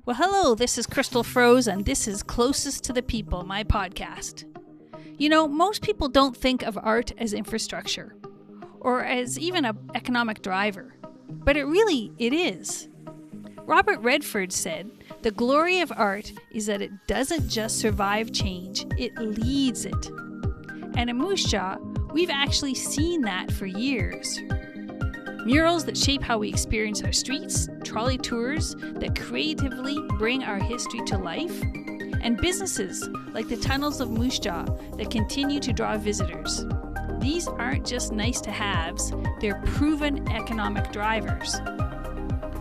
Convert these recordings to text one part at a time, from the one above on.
Well, hello, this is Crystal Froze, and this is Closest to the People, my podcast. You know, most people don't think of art as infrastructure, or as even an economic driver, but it is. Robert Redford said, "The glory of art is that it doesn't just survive change, it leads it." And in Moose Jaw, we've actually seen that for years. Murals that shape how we experience our streets, trolley tours that creatively bring our history to life, and businesses like the tunnels of Moose Jaw that continue to draw visitors. These aren't just nice to haves, they're proven economic drivers.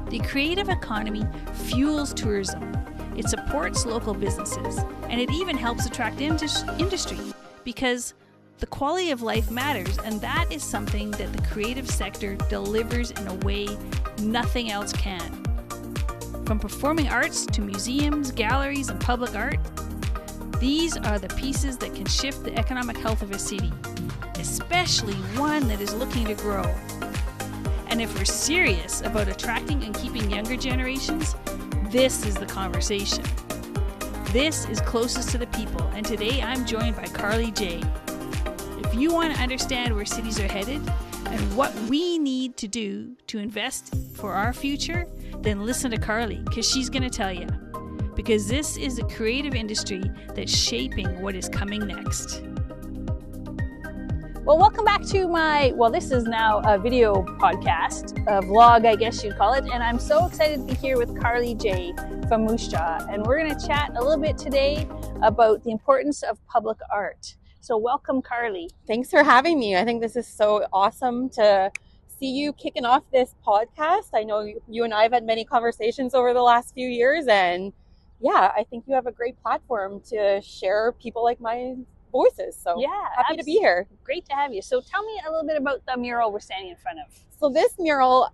The creative economy fuels tourism, it supports local businesses, and it even helps attract industry because the quality of life matters, and that is something that the creative sector delivers in a way nothing else can. From performing arts to museums, galleries, and public art, these are the pieces that can shift the economic health of a city, especially one that is looking to grow. And if we're serious about attracting and keeping younger generations, this is the conversation. This is Closest to the People, and today I'm joined by Carly Jaye. If you want to understand where cities are headed and what we need to do to invest for our future, then listen to Carly, because she's going to tell you. Because this is a creative industry that's shaping what is coming next. Well, welcome back to this is now a video podcast, a vlog, I guess you'd call it. And I'm so excited to be here with Carly Jaye from Moose Jaw. And we're going to chat a little bit today about the importance of public art. So welcome, Carly. Thanks for having me. I think this is so awesome to see you kicking off this podcast. I know you and I have had many conversations over the last few years, and yeah, I think you have a great platform to share people like my voices. So yeah, happy to be here. Great to have you. So tell me a little bit about the mural we're standing in front of. So this mural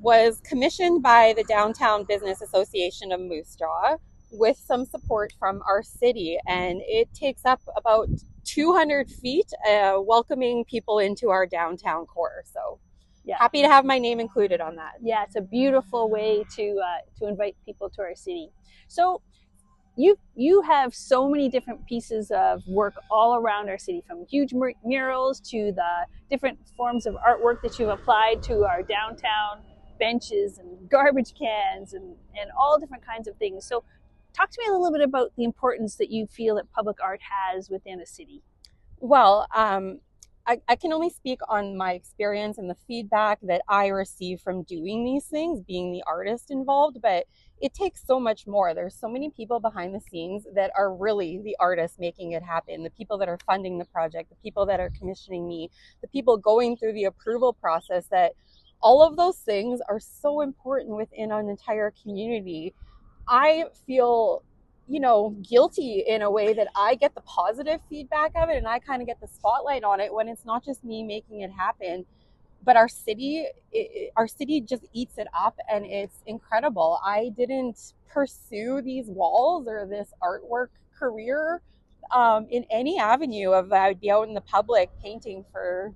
was commissioned by the Downtown Business Association of Moose Jaw with some support from our city, and it takes up about 200 feet, welcoming people into our downtown core. So yeah, happy to have my name included on that. Yeah, it's a beautiful way to invite people to our city. So you have so many different pieces of work all around our city, from huge murals to the different forms of artwork that you've applied to our downtown benches and garbage cans and all different kinds of things. So talk to me a little bit about the importance that you feel that public art has within a city. Well, I can only speak on my experience and the feedback that I receive from doing these things, being the artist involved, but it takes so much more. There's so many people behind the scenes that are really the artists making it happen, the people that are funding the project, the people that are commissioning me, the people going through the approval process, that all of those things are so important within an entire community. I feel, guilty in a way that I get the positive feedback of it, and I kind of get the spotlight on it when it's not just me making it happen, but our city just eats it up, and it's incredible. I didn't pursue these walls or this artwork career in any avenue of I'd be out in the public painting for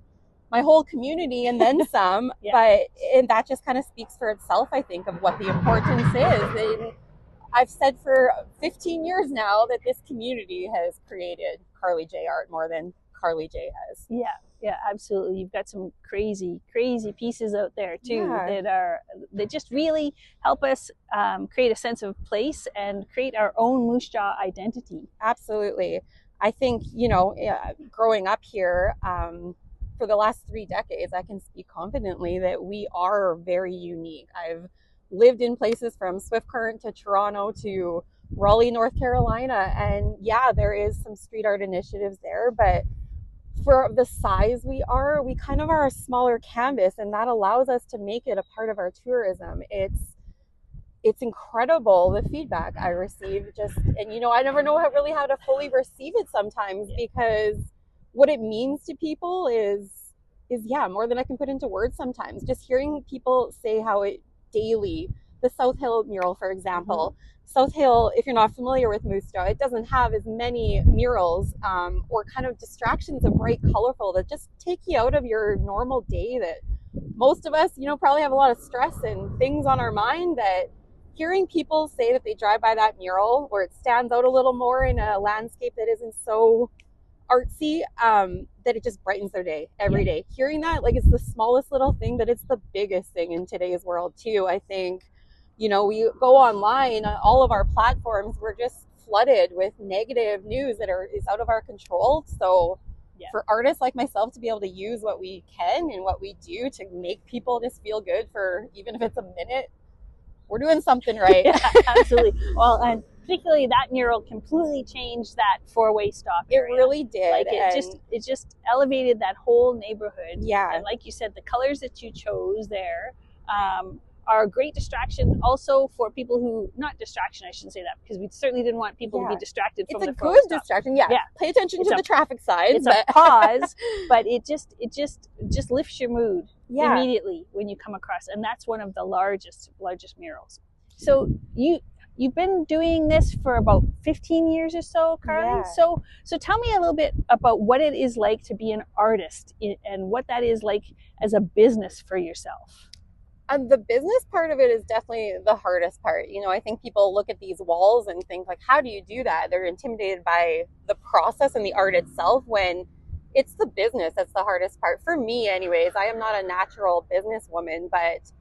my whole community and then some. Yeah. And that just kind of speaks for itself, I think, of what the importance is. And I've said for 15 years now that this community has created Carly Jaye art more than Carly Jaye has. Yeah, absolutely. You've got some crazy pieces out there too, that just really help us create a sense of place and create our own Moose Jaw identity. Absolutely. I think, growing up here for the last 3 decades, I can speak confidently that we are very unique. I've lived in places from Swift Current to Toronto to Raleigh, North Carolina, and yeah, there is some street art initiatives there, but for the size we kind of are a smaller canvas, and that allows us to make it a part of our tourism. It's incredible, the feedback I receive, and I never know how to fully receive it sometimes, because what it means to people is more than I can put into words sometimes. Just hearing people say how it daily, the South Hill mural, for example. South Hill, if you're not familiar with Moose Jaw, it doesn't have as many murals or kind of distractions of bright, colorful that just take you out of your normal day, that most of us, probably have a lot of stress and things on our mind that hearing people say that they drive by that mural where it stands out a little more in a landscape that isn't so artsy, that it just brightens their day every day. Hearing that, like, it's the smallest little thing, but it's the biggest thing in today's world too. I think, you know, we go online, all of our platforms, we're just flooded with negative news that is out of our control. So for artists like myself to be able to use what we can and what we do to make people just feel good for, even if it's a minute, we're doing something right. Yeah, absolutely. Well, and particularly that mural completely changed that four-way stop area. It really did. Like it just elevated that whole neighborhood. Yeah. And like you said, the colors that you chose there are a great distraction also for people who, not distraction, I shouldn't say that, because we certainly didn't want people to be distracted from the It's a good distraction. Yeah. Pay attention to the traffic signs. It's a pause, but it just lifts your mood immediately when you come across, and that's one of the largest murals. So you've been doing this for about 15 years or so, Carly. Yeah. So tell me a little bit about what it is like to be an artist and what that is like as a business for yourself. The business part of it is definitely the hardest part. You know, I think people look at these walls and think, like, how do you do that? They're intimidated by the process and the art itself, when it's the business that's the hardest part. For me anyways, I am not a natural businesswoman, but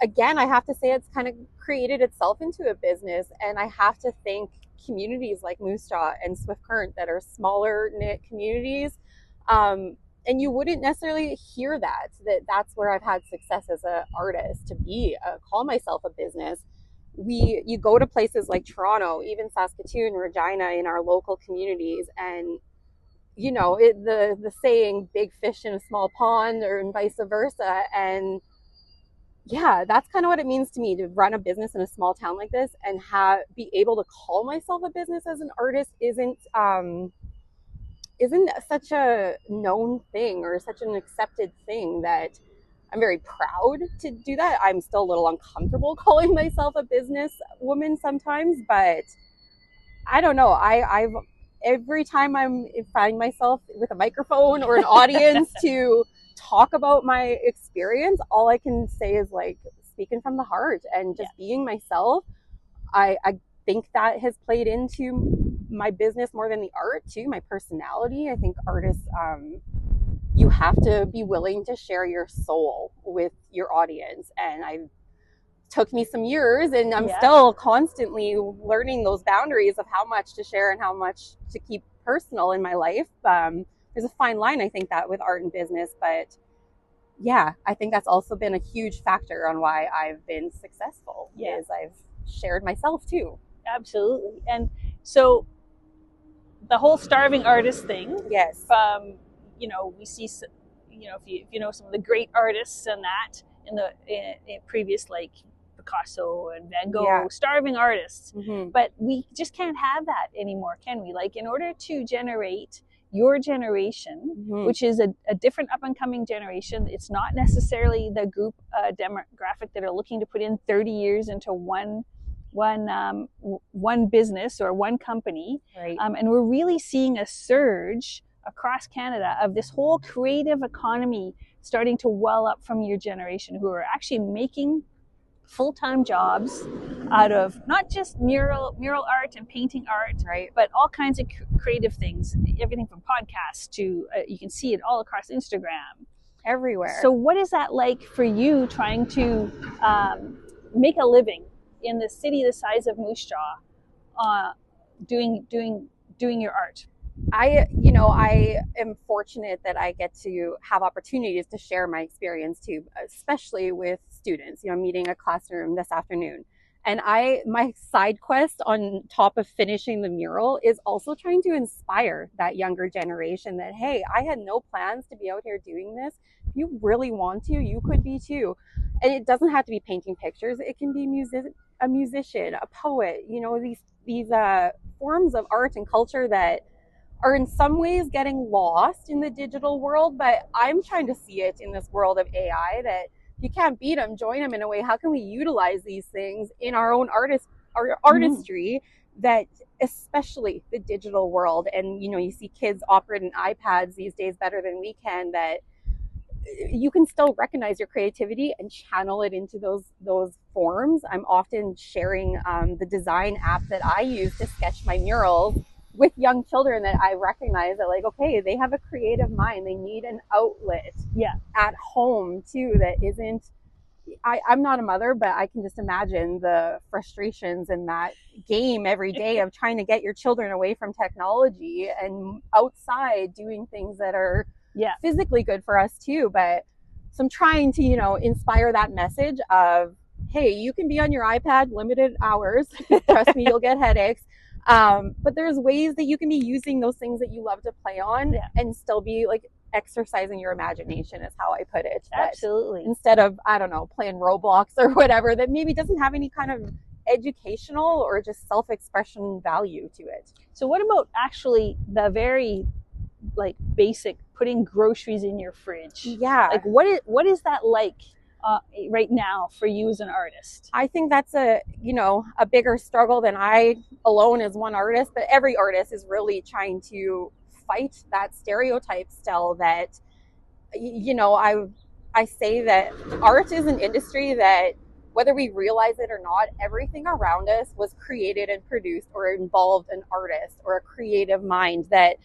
again, I have to say it's kind of created itself into a business, and I have to thank communities like Moose Jaw and Swift Current that are smaller knit communities. And you wouldn't necessarily hear that's where I've had success as an artist, to call myself a business. You go to places like Toronto, even Saskatoon, Regina, in our local communities, and you know, the saying, big fish in a small pond, or vice versa. And yeah, that's kind of what it means to me to run a business in a small town like this, and be able to call myself a business as an artist isn't such a known thing or such an accepted thing, that I'm very proud to do that. I'm still a little uncomfortable calling myself a business woman sometimes, but I don't know. I've every time I find myself with a microphone or an audience to talk about my experience, all I can say is, like, speaking from the heart and just being myself. I think that has played into my business more than the art too, my personality. I think artists, you have to be willing to share your soul with your audience, and I took me some years, and I'm still constantly learning those boundaries of how much to share and how much to keep personal in my life. There's a fine line, I think, that with art and business, but yeah, I think that's also been a huge factor on why I've been successful, is I've shared myself too. Absolutely. And so the whole starving artist thing, you know, we see, you know, if you know some of the great artists and that in previous, like Picasso and Van Gogh, starving artists, but we just can't have that anymore, can we? Like, in order to generate your generation, which is a different up and coming generation, it's not necessarily the group demographic that are looking to put in 30 years into one business or one company. Right. And we're really seeing a surge across Canada of this whole creative economy starting to well up from your generation, who are actually making full-time jobs out of not just mural art and painting art, but all kinds of creative things, everything from podcasts to you can see it all across Instagram, everywhere. So what is that like for you, trying to make a living in the city the size of Moose Jaw, doing your art? I am fortunate that I get to have opportunities to share my experience too, especially with students. You know, I'm meeting a classroom this afternoon, and my side quest on top of finishing the mural is also trying to inspire that younger generation that, hey, I had no plans to be out here doing this. If you really want to, you could be too. And it doesn't have to be painting pictures. It can be a musician, a poet, you know, these forms of art and culture that are in some ways getting lost in the digital world, but I'm trying to see it in this world of AI, that if you can't beat them, join them in a way. How can we utilize these things in our own artistry, that especially the digital world? And, you know, you see kids operating iPads these days better than we can, that you can still recognize your creativity and channel it into those forms. I'm often sharing the design app that I use to sketch my murals with young children that I recognize that, like, okay, they have a creative mind. They need an outlet at home too that isn't, I'm not a mother, but I can just imagine the frustrations in that game every day of trying to get your children away from technology and outside doing things that are physically good for us too. But so I'm trying to, you know, inspire that message of, hey, you can be on your iPad limited hours. Trust me, you'll get headaches. But there's ways that you can be using those things that you love to play on and still be like exercising your imagination is how I put it. Absolutely. Instead of, I don't know, playing Roblox or whatever that maybe doesn't have any kind of educational or just self-expression value to it. So what about actually the very like basic putting groceries in your fridge? Yeah. Like what is that like right now for you as an artist? I think that's a bigger struggle than I alone as one artist, but every artist is really trying to fight that stereotype still that, you know, I say that art is an industry that, whether we realize it or not, everything around us was created and produced or involved an artist or a creative mind that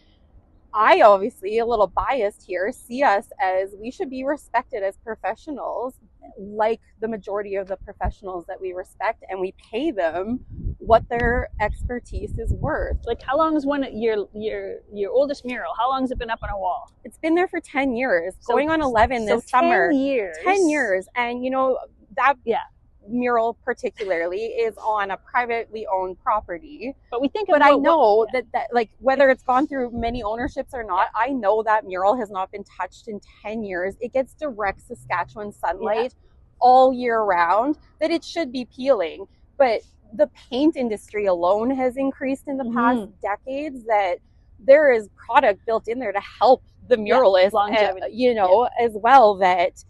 I, obviously a little biased here, see us as we should be respected as professionals, like the majority of the professionals that we respect, and we pay them what their expertise is worth. Like, how long is your oldest mural? How long has it been up on a wall? It's been there for 10 years, going on 11 this summer. 10 years. 10 years. And you know, that mural particularly is on a privately owned property. But we think about, I know that like, whether it's gone through many ownerships or not, I know that mural has not been touched in 10 years. It gets direct Saskatchewan sunlight all year round, that it should be peeling. But the paint industry alone has increased in the past decades, that there is product built in there to help the muralist, as well, that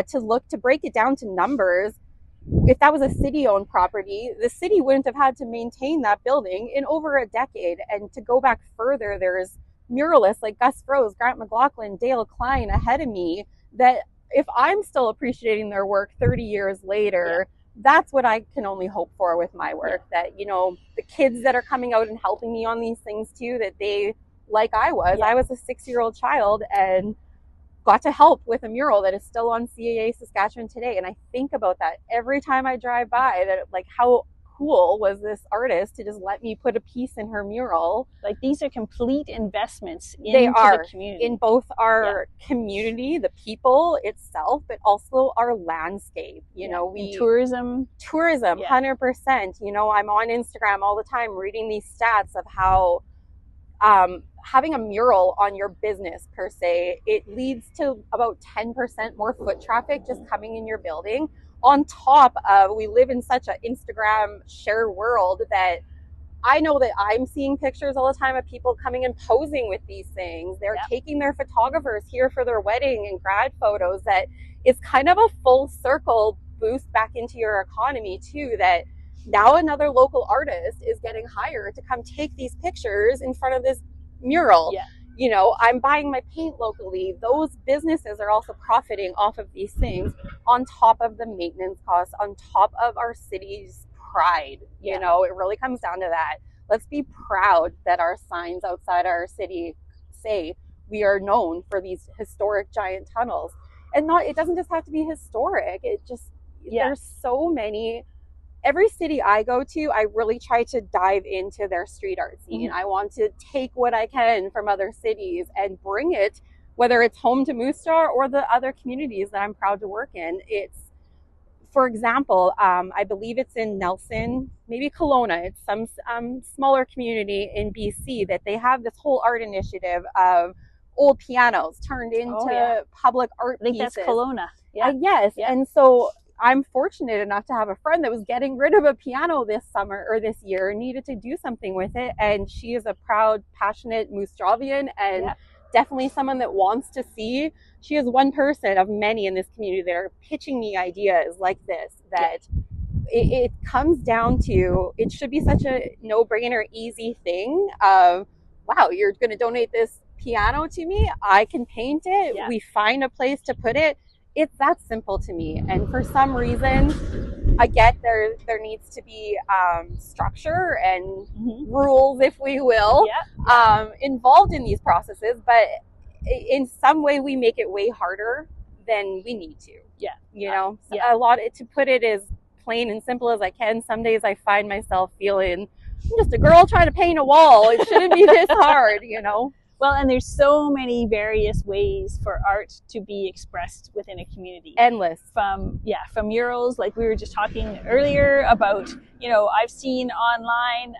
to break it down to numbers. If that was a city-owned property, the city wouldn't have had to maintain that building in over a decade. And to go back further, there's muralists like Gus Froese, Grant McLaughlin, Dale Klein ahead of me, that if I'm still appreciating their work 30 years later, that's what I can only hope for with my work. That, you know, the kids that are coming out and helping me on these things too, that they, like I was a 6-year-old child and got to help with a mural that is still on CAA Saskatchewan today. And I think about that every time I drive by, that like, how cool was this artist to just let me put a piece in her mural. Like, these are complete investments into the community. In both our community, the people itself, but also our landscape. You know, tourism, 100%. You know, I'm on Instagram all the time reading these stats of how having a mural on your business per se, it leads to about 10% more foot traffic just coming in your building. On top of, we live in such an Instagram share world that I know that I'm seeing pictures all the time of people coming and posing with these things. They're taking their photographers here for their wedding and grad photos. That it's kind of a full circle boost back into your economy too, that now another local artist is getting hired to come take these pictures in front of this mural. You know, I'm buying my paint locally. Those businesses are also profiting off of these things, on top of the maintenance costs, on top of our city's pride. You know, it really comes down to that. Let's be proud that our signs outside our city say we are known for these historic giant tunnels. And it doesn't just have to be historic. It just, there's so many. Every city I go to, I really try to dive into their street art scene. I want to take what I can from other cities and bring it, whether it's home to Moose Jaw or the other communities that I'm proud to work in. It's, for example, I believe it's in Nelson, maybe Kelowna. It's some smaller community in BC that they have this whole art initiative of old pianos turned into public art pieces. I think that's Kelowna. Yes. And so I'm fortunate enough to have a friend that was getting rid of a piano this summer or this year and needed to do something with it. And she is a proud, passionate Moose Jawian and definitely someone that wants to see. She is one person of many in this community that are pitching me ideas like this, that it comes down to, it should be such a no-brainer, easy thing of, wow, you're going to donate this piano to me. I can paint it. Yeah. We find a place to put it. It's that simple to me. And for some reason, I get there needs to be structure and rules, if we will, involved in these processes. But in some way, we make it way harder than we need to. Yeah. You know, a lot, to put it as plain and simple as I can, some days I find myself feeling, I'm just a girl trying to paint a wall. It shouldn't be this hard, you know? Well, and there's so many various ways for art to be expressed within a community. Endless. From murals, like we were just talking earlier about, you know, I've seen online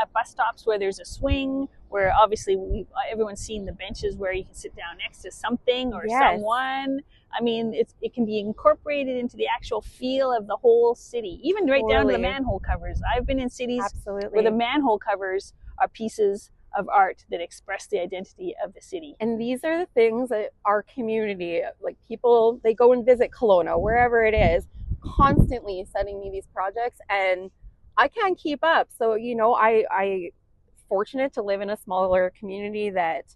at bus stops where there's a swing, where obviously everyone's seen the benches where you can sit down next to something or someone. I mean, it can be incorporated into the actual feel of the whole city, even right down to the manhole covers. I've been in cities where the manhole covers are pieces of art that express the identity of the city. And these are the things that our community, like people, they go and visit Kelowna, wherever it is, constantly sending me these projects, and I can't keep up. So, you know, I fortunate to live in a smaller community that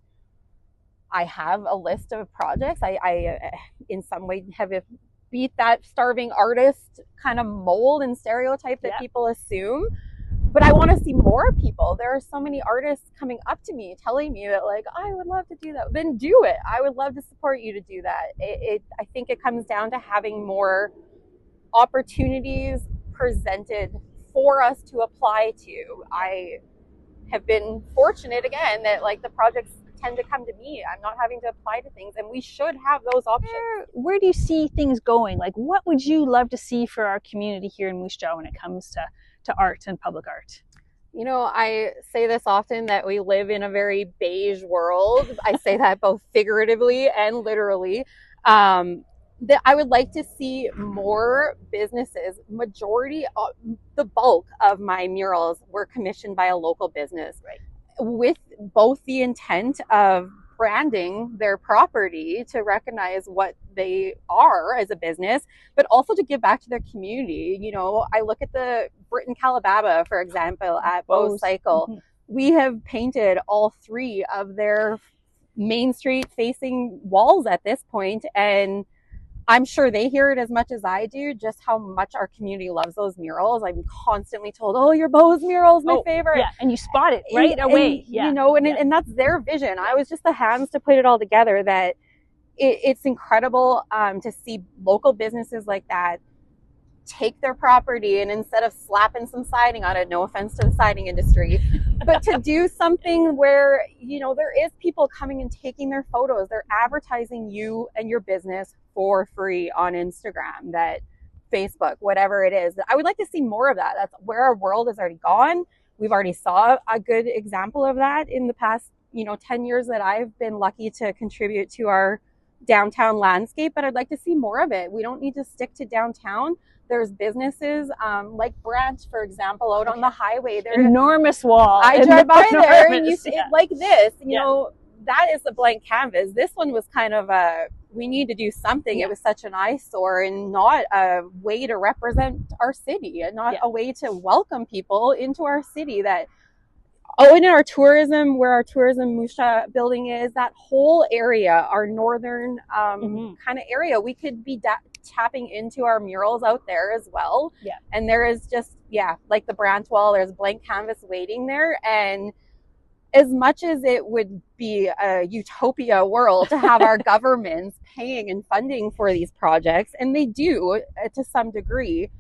I have a list of projects. I in some way have beat that starving artist kind of mold and stereotype that people assume. But I want to see more people. There are so many artists coming up to me telling me that, like, I would love to do that. Then do it. I would love to support you to do that. I think it comes down to having more opportunities presented for us to apply to. I have been fortunate, again, that like the projects tend to come to me. I'm not having to apply to things, and we should have those options. Where do you see things going? Like, what would you love to see for our community here in Moose Jaw when it comes to art and public art? You know, I say this often, that we live in a very beige world. I say that both figuratively and literally. That I would like to see more businesses. The bulk of my murals were commissioned by a local business, with both the intent of branding their property to recognize what they are as a business, but also to give back to their community. You know, I look at the Britain Calababa, for example, at Bow Cycle. We have painted all 3 of their Main Street facing walls at this point, and I'm sure they hear it as much as I do, just how much our community loves those murals. I'm constantly told, oh, your Bow's mural is my favorite. Yeah, and you spot it right away. You know, and that's their vision. I was just the hands to put it all together. That it's incredible to see local businesses like that take their property, and instead of slapping some siding on it, no offense to the siding industry, but to do something where, you know, there is people coming and taking their photos. They're advertising you and your business for free on Instagram, that Facebook, whatever it is. I would like to see more of that. That's where our world has already gone. We've already saw a good example of that in the past, 10 years that I've been lucky to contribute to our downtown landscape, but I'd like to see more of it. We don't need to stick to downtown. There's businesses like Branch, for example, out on the highway. They're enormous wall. I drive by there and you see it like this. You know, that is a blank canvas. This one was kind of we need to do something. It was such an eyesore and not a way to represent our city, and not a way to welcome people into our city. That in our tourism, where our tourism Moose Jaw building is, that whole area, our northern kind of area, we could be tapping into our murals out there as well. And there is just like the Branch wall, there's blank canvas waiting there. And as much as it would be a utopia world to have our governments paying and funding for these projects, and they do to some degree,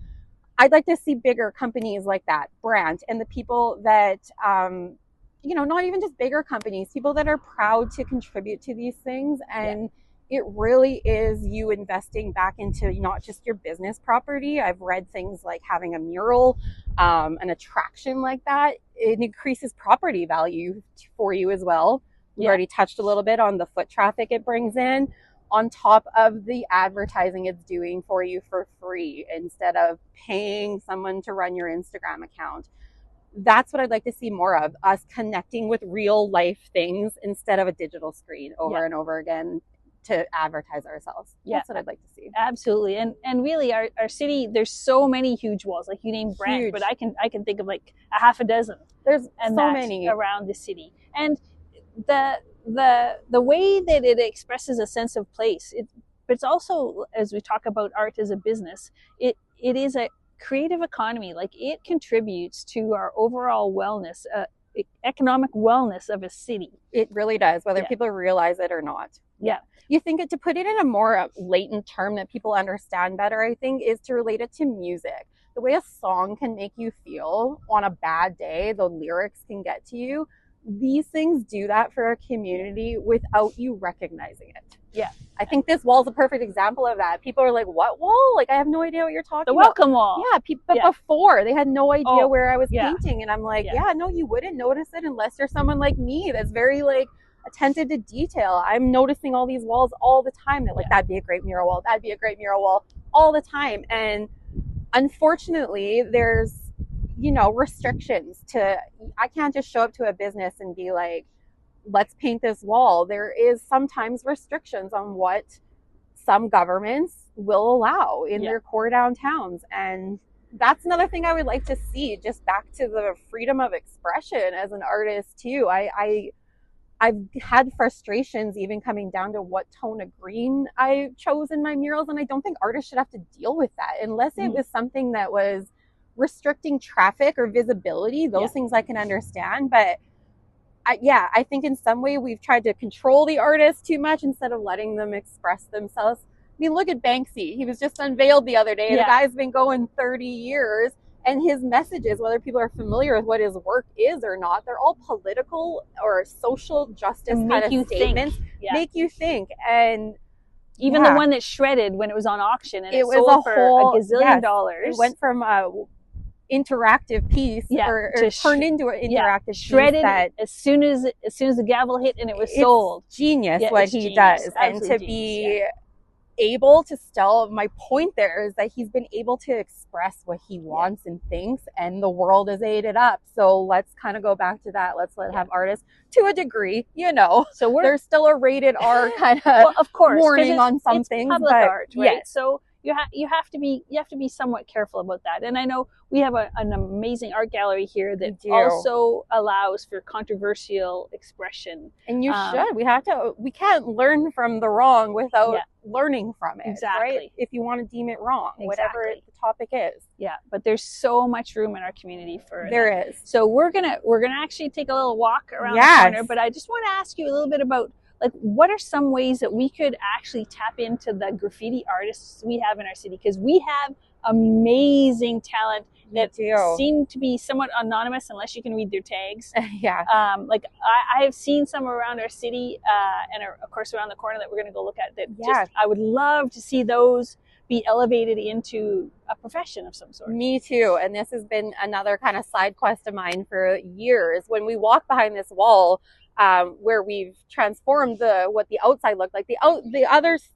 I'd like to see bigger companies like that, Branch, and the people that, not even just bigger companies, people that are proud to contribute to these things. And it really is you investing back into not just your business property. I've read things like having a mural, an attraction like that, it increases property value for you as well. We already touched a little bit on the foot traffic it brings in, on top of the advertising it's doing for you for free instead of paying someone to run your Instagram account. That's what I'd like to see more of, us connecting with real life things instead of a digital screen over and over again to advertise ourselves. That's what I'd like to see. Absolutely. And really our city, there's so many huge walls, like you named Branch, but I can think of like a half a dozen. There's so many around the city. And the the way that it expresses a sense of place, but it's also, as we talk about art as a business, it is a creative economy. Like, it contributes to our overall wellness, economic wellness of a city. It really does, whether people realize it or not. Yeah. You think to put it in a more latent term that people understand better, I think, is to relate it to music. The way a song can make you feel on a bad day, the lyrics can get to you. These things do that for a community without you recognizing it. Yeah. I think this wall is a perfect example of that. People are like, what wall? Like, I have no idea what you're talking about. The welcome wall. Yeah, but before, they had no idea where I was painting. And I'm like, no, you wouldn't notice it unless you're someone like me that's very, like, attentive to detail. I'm noticing all these walls all the time. That, like, that'd be a great mural wall. That'd be a great mural wall all the time. And unfortunately, there's, you know, restrictions to, I can't just show up to a business and be like, let's paint this wall. There is sometimes restrictions on what some governments will allow in their core downtowns. And that's another thing I would like to see, just back to the freedom of expression as an artist too. I've had frustrations even coming down to what tone of green I chose in my murals. And I don't think artists should have to deal with that unless it was something that was restricting traffic or visibility. Those things I can understand. But I think in some way we've tried to control the artists too much instead of letting them express themselves. I mean, look at Banksy. He was just unveiled the other day. The guy's been going 30 years. And his messages, whether people are familiar with what his work is or not, they're all political or social justice kind of statements. Make you think. And even the one that shredded when it was on auction, and it was sold for a gazillion dollars. It went from interactive piece or turned into an interactive piece. Shredded as soon as the gavel hit, and it was sold. Genius what he does. And to be able to still, my point there is that he's been able to express what he wants and thinks, and the world has ate it up. So let's kind of go back to that. Let's have artists, to a degree, you know, so there's still a rated R kind of, of course, warning on some things, public art, right? So you have to be somewhat careful about that. And I know we have an amazing art gallery here that also allows for controversial expression. And you should. We can't learn from the wrong without learning from it. Exactly. Right? If you want to deem it wrong, whatever the topic is. Yeah, but there's so much room in our community for there is. So we're gonna actually take a little walk around the corner. But I just want to ask you a little bit about, like, what are some ways that we could actually tap into the graffiti artists we have in our city? Because we have amazing talent that seem to be somewhat anonymous unless you can read their tags. Like I have seen some around our city and of course around the corner that we're going to go look at that just, I would love to see those be elevated into a profession of some sort. Me too. And this has been another kind of side quest of mine for years. When we walk behind this wall, where we've transformed what the outside looked like.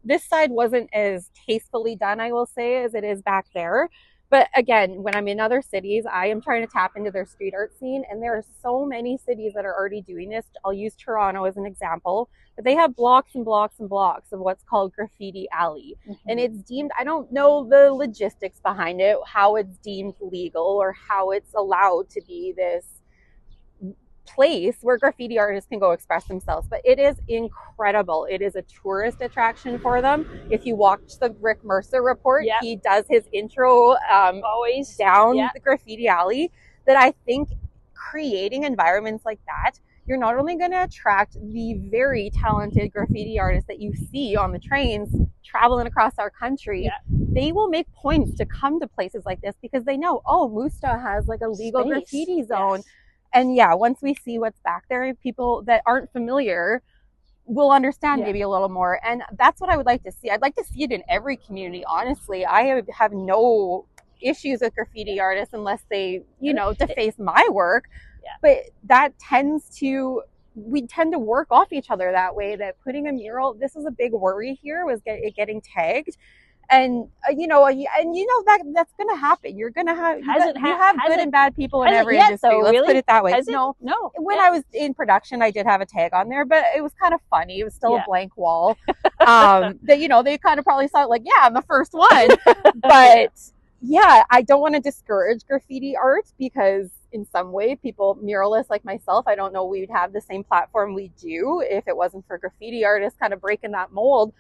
This side wasn't as tastefully done, I will say, as it is back there. But again, when I'm in other cities, I am trying to tap into their street art scene. And there are so many cities that are already doing this. I'll use Toronto as an example. But they have blocks and blocks and blocks of what's called graffiti alley. And it's deemed, I don't know the logistics behind it, how it's deemed legal or how it's allowed to be this place where graffiti artists can go express themselves. But it is incredible. It is a tourist attraction for them. If you watch the Rick Mercer report, he does his intro always down the graffiti alley. That I think creating environments like that, you're not only going to attract the very talented graffiti artists that you see on the trains traveling across our country, they will make points to come to places like this because they know, oh, Moosta has like a legal graffiti zone. And once we see what's back there, people that aren't familiar will understand maybe a little more. And that's what I would like to see. I'd like to see it in every community, honestly. I have no issues with graffiti artists unless they, deface my work. But we tend to work off each other that way, that putting a mural, this is a big worry here, was getting tagged. And that's going to happen. You're going to have good and bad people in every industry. Let's put it that way. No. When I was in production, I did have a tag on there, but it was kind of funny. It was still a blank wall. That they kind of probably saw it like, I'm the first one. But I don't want to discourage graffiti art because in some way. People, muralists like myself, I don't know we'd have the same platform we do if it wasn't for graffiti artists kind of breaking that mold.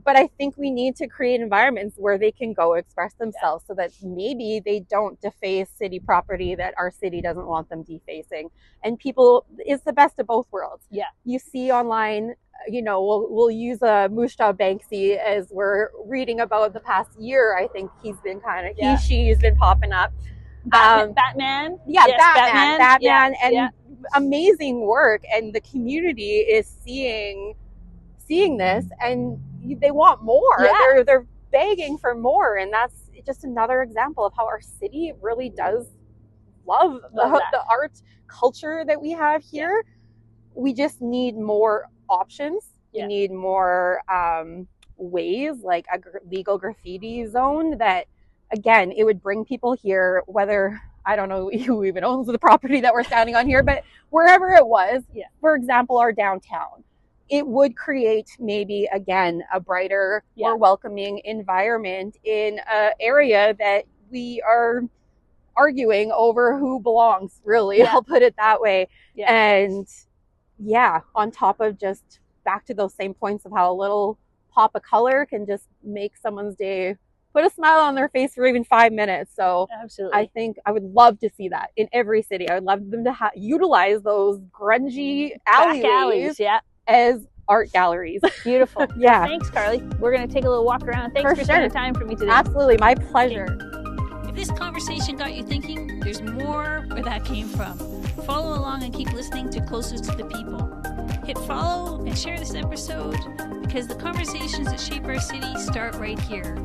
But I think we need to create environments where they can go express themselves so that maybe they don't deface city property that our city doesn't want them defacing. And people, it's the best of both worlds. Yeah. You see online, you know, we'll use a Mushta Banksy as we're reading about the past year. I think he's been kind of, she's been popping up. Batman. Yeah, yes, Batman. And amazing work. And the community is seeing this and they want more. They're begging for more. And that's just another example of how our city really does love the art culture that we have here. We just need more options. We need more ways, like a legal graffiti zone that, again, it would bring people here, whether, I don't know who even owns the property that we're standing on here, but wherever it was, for example, our downtown, it would create maybe, again, a brighter, more welcoming environment in an area that we are arguing over who belongs, really. I'll put it that way. And on top of just back to those same points of how a little pop of color can just make someone's day, put a smile on their face for even 5 minutes. So absolutely, I think I would love to see that in every city. I would love them to utilize those grungy alleyways as art galleries. Beautiful. Well, thanks, Carly. We're going to take a little walk around. Thanks for spending time for me today. Absolutely. My pleasure. If this conversation got you thinking, there's more where that came from. Follow along and keep listening to Closest to the People. Hit follow and share this episode because the conversations that shape our city start right here.